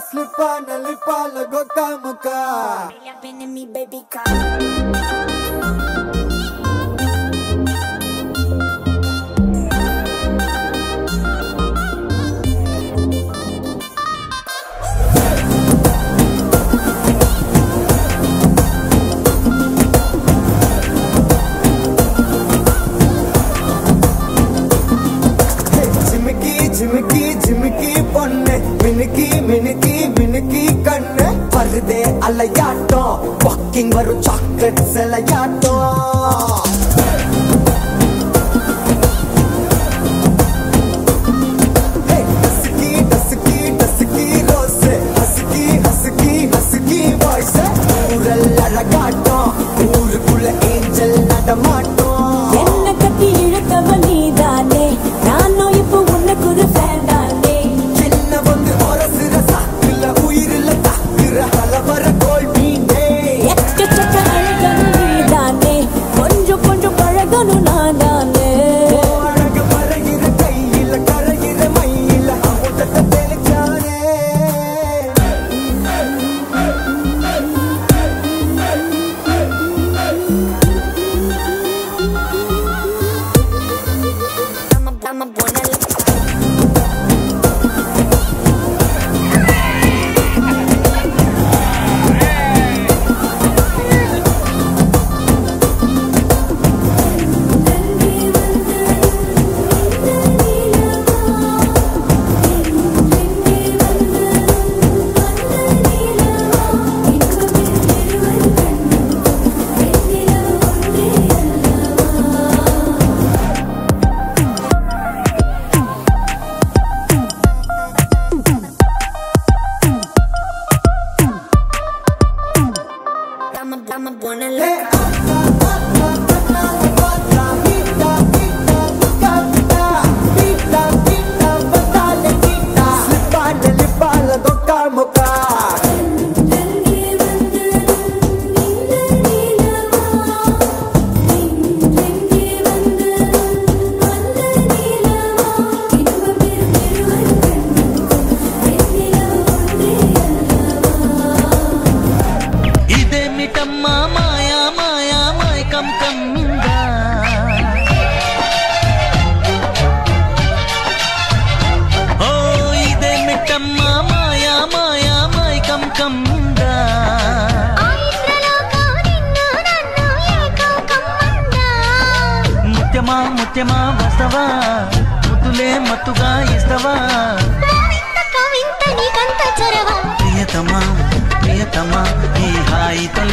slip on a lip on a go kamuka. Been in me, baby, झिमकी झिमकी பொண்ணு மினுக்கி மினுக்கி மினுக்கி கண்ணு வருதே அலையாட்டம் walking வரும் chocolate செலையாட்டம் ஊருக்குள்ள ஏஞ்சல் நடமாட்டோம் என்ன கட்டி இழுத்தவ நீதானே நானும் இப்போ உனக்கு ஒரு ஃபேன் தானே என்ன வந்து ஒரசுற சாக்குல உயிரில தாக்குற ஹலவர கோல் மீனே எக்கச்சக்க அழகனு நீதானே கொஞ்சம் கொஞ்சம் பழகணும் நான் தானே அழக பறகிற கையில கரையிற மயில அமுதத்தை தெளிச்சானே I'm a buena I'm a buena ముత్యమా వస్తవా ముద్దులే మత్తుగా ఇస్తవా ప్రియతమా ప్రియతమా ఈ హాయితో